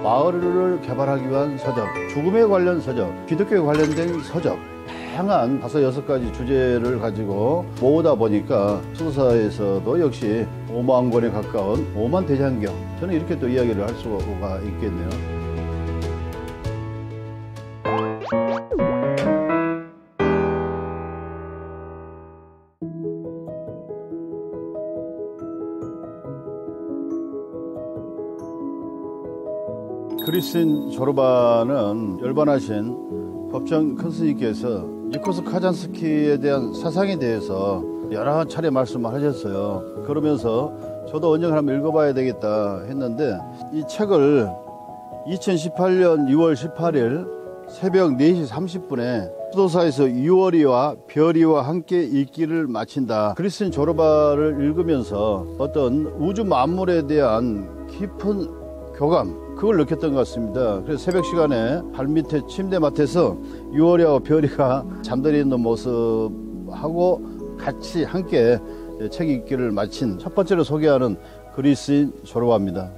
마을을 개발하기 위한 서적, 죽음에 관련 서적, 기독교에 관련된 서적, 다양한 5, 6가지 주제를 가지고 모으다 보니까 소설사에서도 역시 5만 권에 가까운 5만 대장경, 저는 이렇게 또 이야기를 할 수가 있겠네요. 그리스인 조르바는 열반하신 법정 큰 스님께서 니코스 카잔스키에 대한 사상에 대해서 여러 차례 말씀을 하셨어요. 그러면서 저도 언젠가 한번 읽어봐야 되겠다 했는데, 이 책을 2018년 6월 18일 새벽 4시 30분에 수도사에서 유월이와 별이와 함께 읽기를 마친다. 그리스인 조르바를 읽으면서 어떤 우주 만물에 대한 깊은 교감, 그걸 느꼈던 것 같습니다. 그래서 새벽 시간에 발밑에 침대맡에서 유월이와 별이가 잠들어 있는 모습하고 같이 함께 책 읽기를 마친 첫 번째로 소개하는 그리스인 조르바입니다.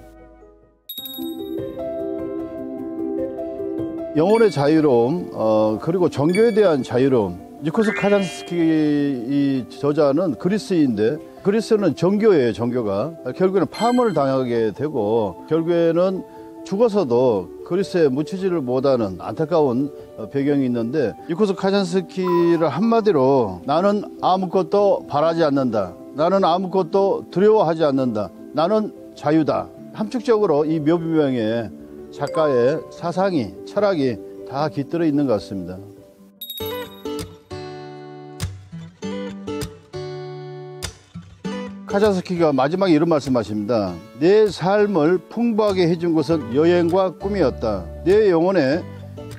영혼의 자유로움, 그리고 종교에 대한 자유로움. 니코스 카잔스키 이 저자는 그리스인인데, 그리스는 종교예요. 종교가 결국에는 파문을 당하게 되고 결국에는 죽어서도 그리스에 묻히지를 못하는 안타까운 배경이 있는데, 니코스 카잔스키를 한마디로 나는 아무것도 바라지 않는다, 나는 아무것도 두려워하지 않는다, 나는 자유다. 함축적으로 이 묘비명에 작가의 사상이, 철학이 다 깃들어 있는 것 같습니다. 카잔스키가 마지막에 이런 말씀하십니다. 내 삶을 풍부하게 해준 것은 여행과 꿈이었다. 내 영혼에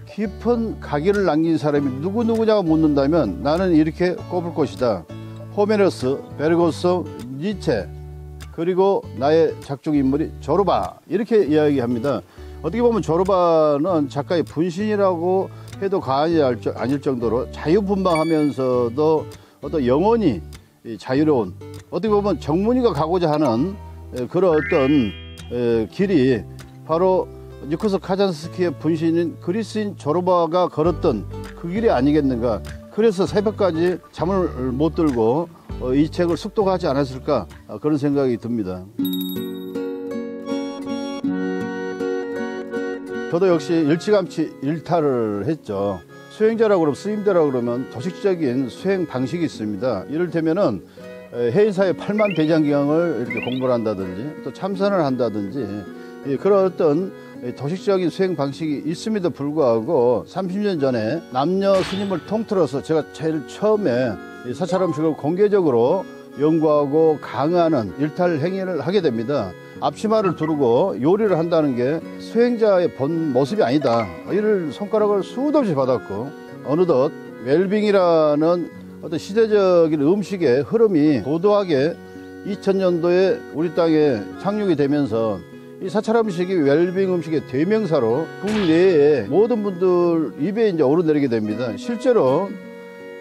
깊은 각인을 남긴 사람이 누구냐고 묻는다면 나는 이렇게 꼽을 것이다. 호메로스, 베르고스, 니체, 그리고 나의 작중인물이 조르바, 이렇게 이야기합니다. 어떻게 보면 조르바는 작가의 분신이라고 해도 과언이 아닐 정도로 자유분방하면서도 어떤 영혼이 자유로운, 어떻게 보면 정문이가 가고자 하는 그런 어떤 길이 바로 니코스 카잔스키의 분신인 그리스인 조르바가 걸었던 그 길이 아니겠는가. 그래서 새벽까지 잠을 못 들고 이 책을 숙독하지 않았을까, 그런 생각이 듭니다. 저도 역시 일찌감치 일탈을 했죠. 수행자라고 그러면, 스님자라고 그러면 도식적인 수행 방식이 있습니다. 이를테면은 해인사의 8만 대장경을 이렇게 공부를 한다든지 또 참선을 한다든지 그런 어떤 도식적인 수행 방식이 있음에도 불구하고 30년 전에 남녀 스님을 통틀어서 제가 제일 처음에 사찰음식을 공개적으로 연구하고 강화하는 일탈 행위를 하게 됩니다. 앞치마를 두르고 요리를 한다는 게 수행자의 본 모습이 아니다, 이를 손가락을 수도 없이 받았고, 어느덧 웰빙이라는 어떤 시대적인 음식의 흐름이 고도하게 2000년도에 우리 땅에 착륙이 되면서 이 사찰 음식이 웰빙 음식의 대명사로 국내에 모든 분들 입에 이제 오르내리게 됩니다. 실제로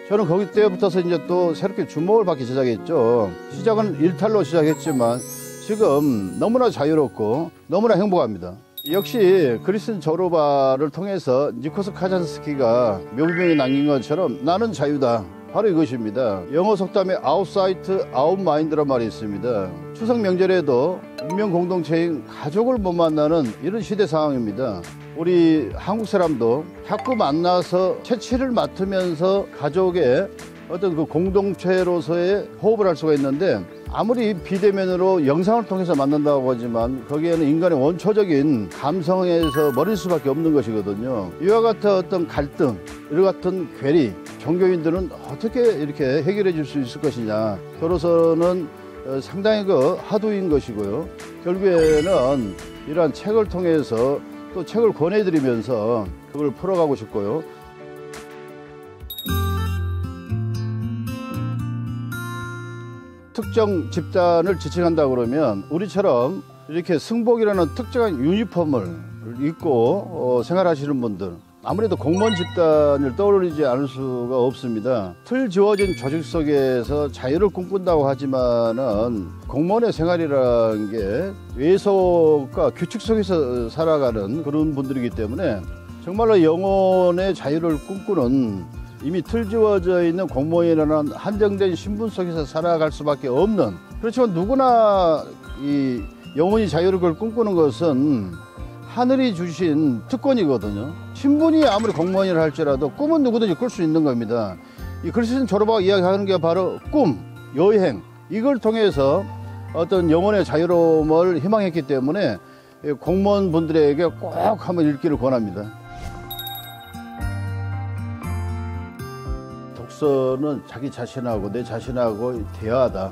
저는 거기 때부터서 이제 또 새롭게 주목을 받기 시작했죠. 시작은 일탈로 시작했지만 지금 너무나 자유롭고 너무나 행복합니다. 역시 그리스인 조르바를 통해서 니코스 카잔스키가 묘비명에 남긴 것처럼 나는 자유다, 바로 이것입니다. 영어 속담에 아웃사이트 아웃마인드란 말이 있습니다. 추석 명절에도 운명 공동체인 가족을 못 만나는 이런 시대 상황입니다. 우리 한국 사람도 자꾸 만나서 채취를 맡으면서 가족의 어떤 그 공동체로서의 호흡을 할 수가 있는데, 아무리 비대면으로 영상을 통해서 만난다고 하지만 거기에는 인간의 원초적인 감성에서 멀을 수밖에 없는 것이거든요. 이와 같은 어떤 갈등, 이와 같은 괴리, 종교인들은 어떻게 이렇게 해결해 줄 수 있을 것이냐, 저로서는 상당히 그 하도인 것이고요. 결국에는 이러한 책을 통해서 또 책을 권해드리면서 그걸 풀어가고 싶고요. 특정 집단을 지칭한다 그러면 우리처럼 이렇게 승복이라는 특정한 유니폼을 입고 생활하시는 분들, 아무래도 공무원 집단을 떠올리지 않을 수가 없습니다. 틀 지어진 조직 속에서 자유를 꿈꾼다고 하지만은 공무원의 생활이라는 게 외속과 규칙 속에서 살아가는 그런 분들이기 때문에 정말로 영혼의 자유를 꿈꾸는 이미 틀 지어져 있는 공무원이라는 한정된 신분 속에서 살아갈 수밖에 없는, 그렇지만 누구나 이 영혼의 자유를 꿈꾸는 것은 하늘이 주신 특권이거든요. 신분이 아무리 공무원이라 할지라도 꿈은 누구든지 꿀 수 있는 겁니다. 이 글쓰신 졸업하고 이야기하는 게 바로 꿈, 여행, 이걸 통해서 어떤 영혼의 자유로움을 희망했기 때문에 공무원분들에게 꼭 한번 읽기를 권합니다. 독서는 자기 자신하고 내 자신하고 대화하다.